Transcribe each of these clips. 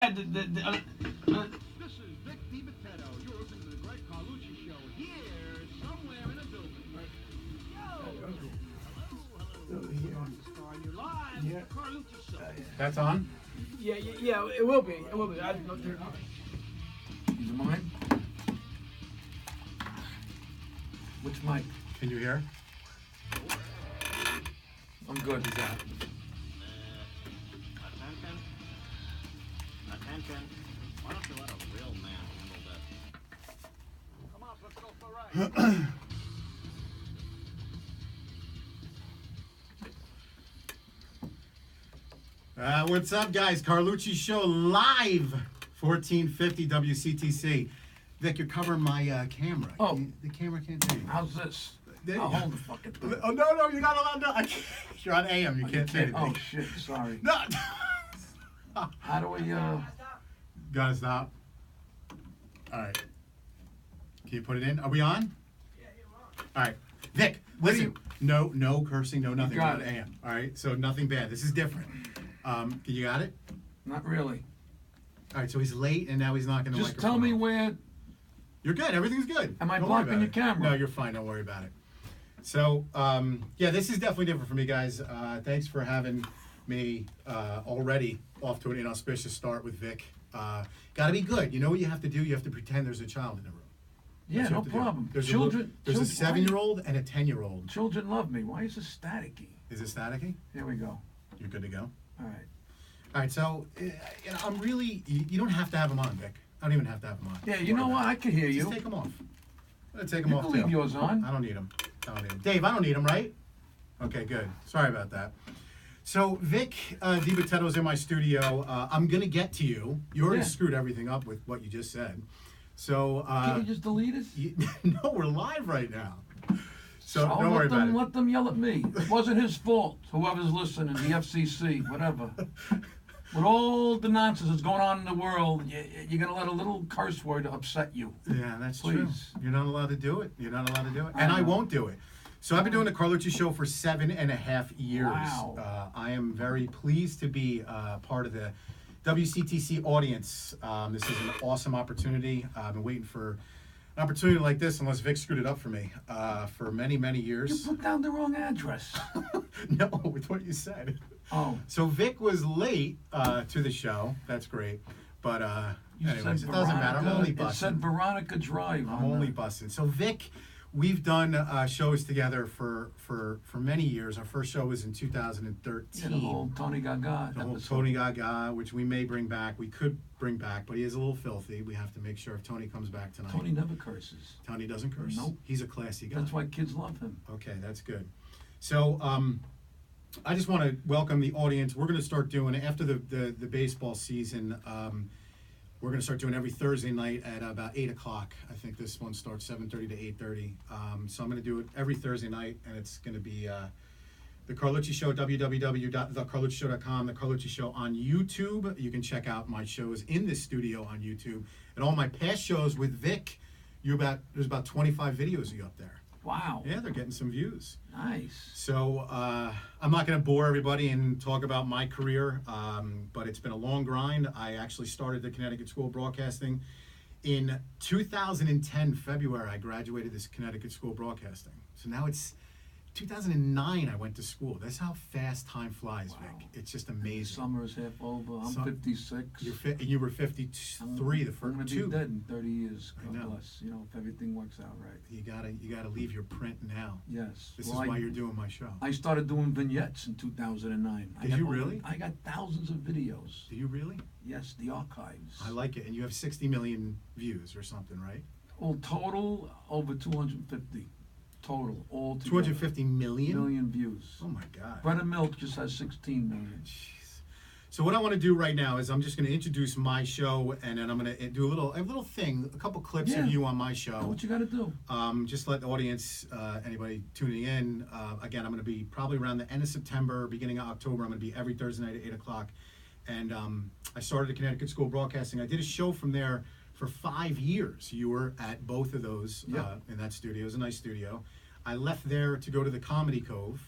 This is Vic Dibitetto. You're listening to the great Carlucci Show here somewhere in a building. You're live. Yeah. Carlucci Show. That's on? Yeah, it will be. It will be. I don't turn it on. Is it mine? Which mic? Can you hear? I'm good. Is that? Attention. Why don't you let a real man handle that? Come on, let's go for a ride. What's up, guys? Carlucci Show live, 1450 WCTC. Vic, you're covering my camera. Oh. The camera can't see you. How's this? There you I'll go. hold the fucking thing. Oh, no, you're not allowed to. I can't. You're on AM. You can't say anything. Oh, shit. Sorry. No. How do we, Gotta stop. All right. Can you put it in? Are we on? Yeah, you're on. All right. Vic, listen. No cursing, no nothing. got We're on it. AM. All right. So nothing bad. This is different. You got it? not really. All right. So he's late, and now he's knocking the Just microphone tell me off. where. You're good. Everything's good. Am I Don't worry blocking about your it. camera? No, you're fine. Don't worry about it. So, yeah, this is definitely different for me, guys. Thanks for having me already off to an inauspicious start with Vic. Got to be good. You know what you have to do? You have to pretend there's a child in the room. Yeah, That's what no you have to do. problem. There's Children. there's a children- 7-year-old and a 10-year-old. Children love me. Why is it staticky? Is it staticky? Here we go. You're good to go. All right. All right. So, I'm really. You don't have to have them on, Vic. I don't even have to have them on. Yeah, you know what? I can hear you. Just take them off. I'm gonna take them You off can leave too. yours on. I don't need them. Dave, I don't need them, right? Okay, good. Sorry about that. So Vic Dibitetto's in my studio. I'm gonna get to you. You already Yeah. screwed everything up with what you just said. So Can you just delete it? no, we're live right now. So Oh, don't worry about it. Let them yell at me. It wasn't his fault. Whoever's listening, the FCC, whatever. With all the nonsense that's going on in the world, you're going to let a little curse word upset you. Yeah, that's true. Please. You're not allowed to do it. You're not allowed to do it. And I won't do it. So I've been doing the Carlucci Show for 7.5 years. Wow. I am very pleased to be part of the WCTC audience. This is an awesome opportunity. I've been waiting for an opportunity like this, unless Vic screwed it up for me, for many, many You years. put down the wrong address. No, with what you said. Oh. So Vic was late to the show. That's great. But You anyways, said it doesn't matter. I'm only It said busting. Veronica Drive. I'm on only the- busting. So Vic, we've done shows together for many years. Our first show was in 2013. Yeah, the whole Tony Gaga. The whole episode. Tony Gaga, which we may bring back. We could bring back, but he is a little filthy. We have to make sure if Tony comes back tonight. Tony never curses. Tony doesn't curse? Nope. He's a classy guy. That's why kids love him. Okay, that's good. So I just want to welcome the audience. We're going to start doing, after the baseball season, we're going to start doing every Thursday night at about 8 o'clock. I think this one starts 7:30 to 8:30. So I'm going to do it every Thursday night, and it's going to be the Carlucci Show, www.thecarluccishow.com, the Carlucci Show on YouTube. You can check out my shows in this studio on YouTube. And all my past shows with Vic, there's about 25 videos of you up there. Wow. Yeah, they're getting some views. Nice. So I'm not going to bore everybody and talk about my career, but it's been a long grind. I actually started the Connecticut School of Broadcasting in 2010, February. I graduated this Connecticut School of Broadcasting. So now it's 2009 I went to school. That's how fast time flies, Wow. Vic. It's just amazing. Summer is half over. I'm Some- 56. You were 53 the I'm first gonna be two. dead in 30 years. I God know. bless. You know, if everything works out right. You gotta leave your print now. Yes. This Well, is why you're doing my show. I started doing vignettes in 2009. Did you really? I got thousands of videos. Do you really? Yes, the archives. I like it. And you have 60 million views or something, right? Well, total over 250. Total, all together. 250 million views. Oh my God. Bread and Milk just has 16 million. Jeez. So what I want to do right now is I'm just going to introduce my show, and then I'm going to do a little thing, a couple clips Yeah. of you on my That's show. what you got to do. Just let the audience, anybody tuning in, again, I'm going to be probably around the end of September, beginning of October. I'm going to be every Thursday night at 8 o'clock. And I started at Connecticut School of Broadcasting. I did a show from there for 5 years. You were at both of those in that studio. It was a nice studio. I left there to go to the Comedy Cove.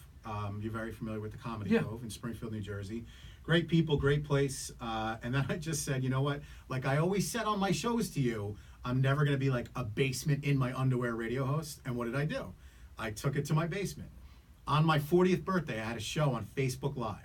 You're very familiar with the Comedy Cove in Springfield, New Jersey. great people, great place. And then I just said, you know what? Like I always said on my shows to you, I'm never going to be like a basement in my underwear radio host. And what did I do? I took it to my basement. On my 40th birthday, I had a show on Facebook Live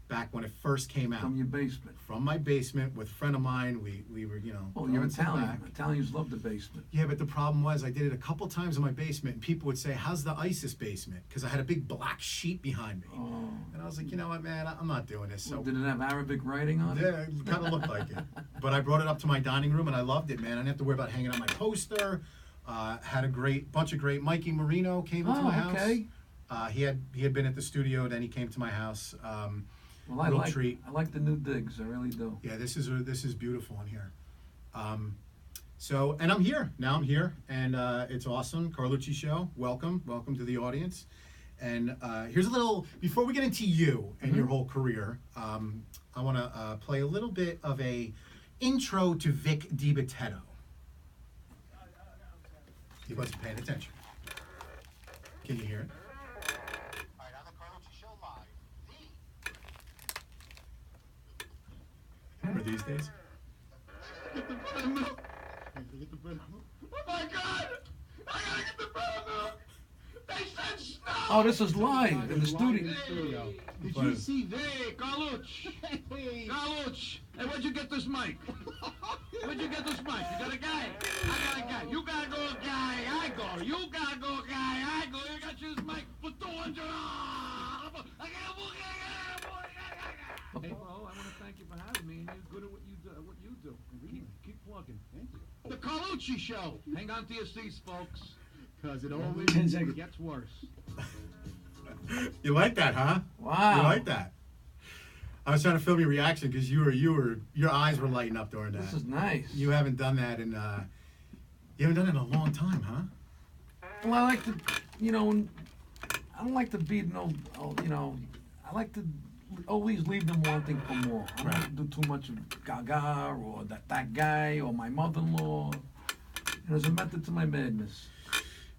back when it first came out. From your basement. From my basement with a friend of mine. We were, you know. Well, you're going some Italian. back. Italians love the basement. Yeah, but the problem was I did it a couple times in my basement, and people would say, "How's the ISIS basement?" Because I had a big black sheet behind me, Oh. and I was like, you know what, man, I'm not doing this. So Did it have Arabic writing on it? yeah, it kind of looked like it. But I brought it up to my dining room, and I loved it, man. I didn't have to worry about hanging out my poster. Had a bunch of great. Mikey Marino came into my house. Okay. He had been at the studio, then he came to my house. Well, I real like treat. I like the new digs. I really do. Yeah, this is beautiful in here. So, and I'm here now. I'm here, and it's awesome. Carlucci Show. Welcome to the audience. And here's a little before we get into you and your whole career. I want to play a little bit of a intro to Vic Dibitetto. He wasn't paying attention. Can you hear it? All right, on the Carlucci Show live. Remember these days? Oh my God! I gotta get the milk! They said snow! Oh, this is live in the studio. Did you see there, Carlucci? Carlucci! Hey, where'd you get this mic? Where'd you get this mic? You got a guy? I got a guy. You gotta go, guy. I go. You gotta go, guy. I go. You got this mic for 200. Hey, well, I want to thank you for having me, and you're good at what you do. Keep plugging. Thank you. The Carlucci Show. Hang on to your seats, folks, because it always 10 seconds. gets worse. You like that, huh? Wow. You like that? I was trying to film your reaction because your eyes were lighting up during that. This is nice. You haven't done that in a long time, huh? Well, I like to, I don't like to be I like to always leave them wanting for more. I don't like to do too much of Gaga or that guy or my mother-in-law. There's a method to my madness.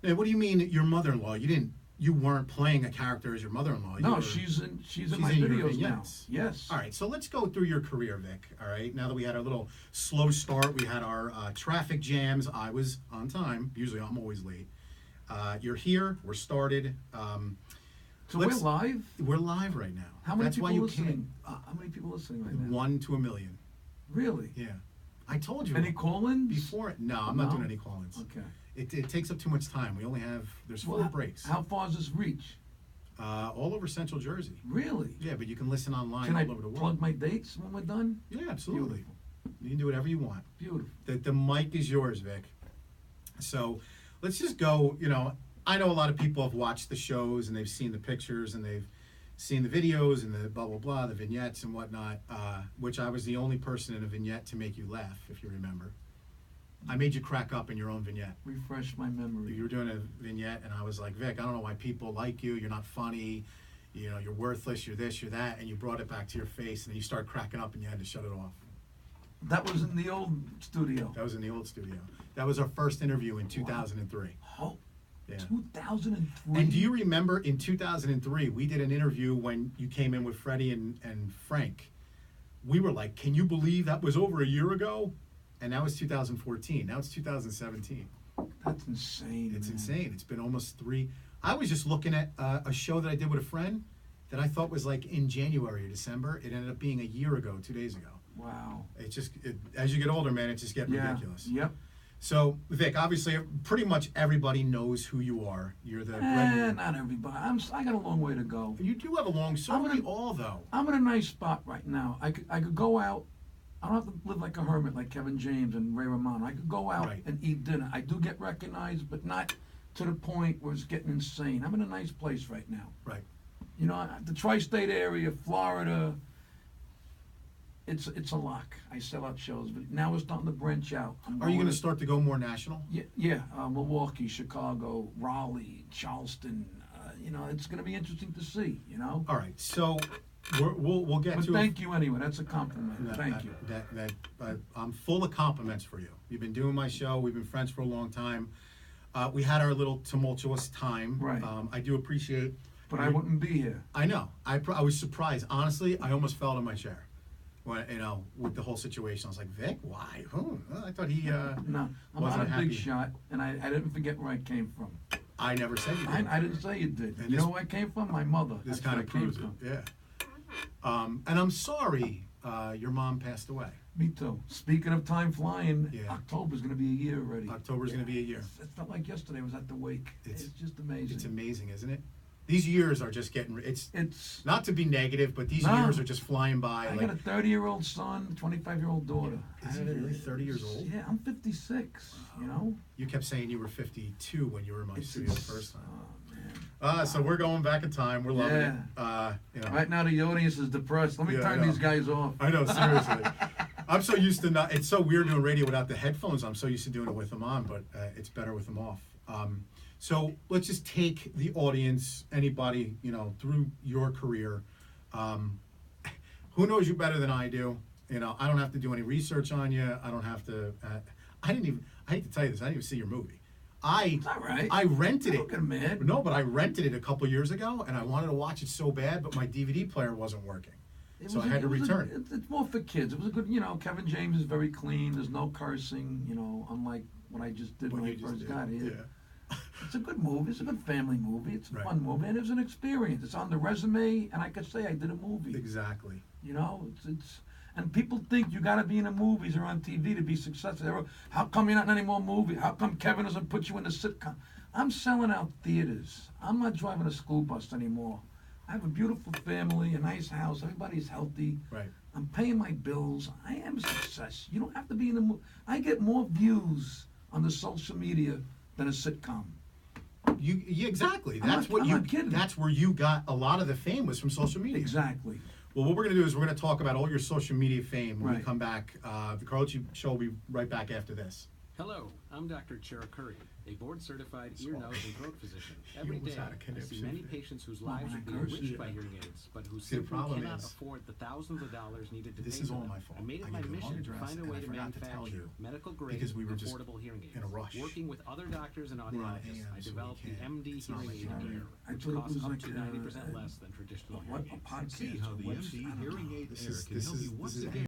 Hey, what do you mean your mother-in-law? You weren't playing a character as your mother-in-law. No, she's in my in your videos now. vignettes. Yes. All right, so let's go through your career, Vic. All right, now that we had our little slow start, we had our traffic jams. I was on time. Usually I'm always late. You're here. We're started. So we're live? We're live right now. How many That's people why you listening? How many people listening right now? 1 to 1 million. Really? Yeah. I told you. Any call-ins? Before, no, I'm not doing any call-ins. Okay. It takes up too much time. We only have, there's 4 breaks. How far does this reach? All over Central Jersey. Really? Yeah, but you can listen online Can all I over the world. plug my dates when we're done? Yeah, absolutely. Beautiful. You can do whatever you want. Beautiful. The mic is yours, Vic. So let's just go, I know a lot of people have watched the shows and they've seen the pictures and they've seen the videos and the blah, blah, blah, the vignettes and whatnot, which I was the only person in a vignette to make you laugh, if you remember. I made you crack up in your own vignette. Refresh my memory. You were doing a vignette and I was like, Vic, I don't know why people like you. You're not funny. You're worthless. You're this, you're that. And you brought it back to your face and then you started cracking up and you had to shut it off. That was in the old studio. That was in the old studio. That was our first interview in 2003. Oh, Yeah. 2003. And do you remember in 2003, we did an interview when you came in with Freddie and Frank. We were like, can you believe that was over a year ago? And that was 2014. Now it's 2017. That's insane. It's man. insane. It's been almost 3. I was just looking at a show that I did with a friend that I thought was like in January or December. It ended up being a year ago, 2 days ago. Wow. It's just, as you get older, man, it just gets ridiculous. Yep. So, Vic, obviously, pretty much everybody knows who you are. You're the Not everybody. I got a long way to go. You do have a long, so do we all, though. I'm in a nice spot right now. I could go out. I don't have to live like a hermit like Kevin James and Ray Romano. I could go out and eat dinner. I do get recognized, but not to the point where it's getting insane. I'm in a nice place right now. Right. The tri-state area, Florida, it's a lock. I sell out shows, but now we're starting to branch out. Are you going to start to go more national? Yeah. Milwaukee, Chicago, Raleigh, Charleston. It's going to be interesting to see. All right. So we'll get but to. Thank you anyway. That's a compliment. Thank you. I'm full of compliments for you. You've been doing my show. We've been friends for a long time. We had our little tumultuous time. Right. I do appreciate But I wouldn't be here. I know. I was surprised. Honestly, I almost fell in my chair. When, with the whole situation, I was like, Vic, why? Well, I thought he No, I'm wasn't not a happy. big shot, and I didn't forget where I came from. I never said you did. I didn't say you did. And you this- know where I came from? My mother. This That's kind where of I came proves it. from. Yeah. And I'm sorry your mom passed away. Me too. Speaking of time flying, Yeah. October's going to be a year already. October's going to be a year. It's not like yesterday was at the wake. It's just amazing. It's amazing, isn't it? These years are just getting. It's not to be negative, but these No. years are just flying by. I like, got a 30-year-old son, 25-year-old daughter. Is he really 30 years old? Yeah, I'm 56, you know? You kept saying you were 52 when you were in my studio the first time. Oh, man. So we're going back in time. We're loving it. Right now the audience is depressed. Let me Yeah, I turn know. these guys off. I know, seriously. I'm so used to not. It's so weird doing radio without the headphones. I'm so used to doing it with them on, but it's better with them off. So let's just take the audience, anybody, through your career. Who knows you better than I do? I don't have to do any research on you. I don't have to. I hate to tell you this. I didn't even see your movie. It's all right. I rented it. Don't get mad. No, but I rented it a couple years ago, and I wanted to watch it so bad, but my DVD player wasn't working. So I had to return it. It's more for kids. It was a good, Kevin James is very clean. There's no cursing, unlike what I just did when I first got here. Yeah. It's a good movie. It's a good family movie. It's a Right. fun movie, and it was an experience. It's on the resume, and I could say I did a movie. Exactly. And people think you got to be in the movies or on TV to be successful. How come you're not in any more movies? How come Kevin doesn't put you in the sitcom? I'm selling out theaters. I'm not driving a school bus anymore. I have a beautiful family, a nice house. Everybody's healthy. Right. I'm paying my bills. I am a success. You don't have to be in the movie. I get more views on the social media than a sitcom. Exactly. I'm not kidding. That's where you got a lot of the fame was from social media. Exactly. Well, what we're going to do is we're going to talk about all your social media fame when we Right. come back. The Carlucci Show will be right back after this. Hello, I'm Dr. Curry, a board-certified ear, Sorry. nose, and throat physician. You Every almost day, had a I see conniption. many patients whose Well, lives when would be I cursed enriched you. by hearing aids, but who See, the simply problem cannot is- afford the thousands of dollars needed to This pay is for all them. my fault. I made it I my gave you the wrong mission to address, find a and way I to forgot to tell manufacture you, medical-grade, because we were just affordable hearing aids. in a rush. Working with other doctors and We're on audiologists, AM, I so we developed the can't. MD It's not hearing like aid you're gear, I which thought it costs was up like to 90% less than traditional a hearing aids. podcast. See how the or MC I don't hearing know. aid This air is- can this help is- you this once is- again.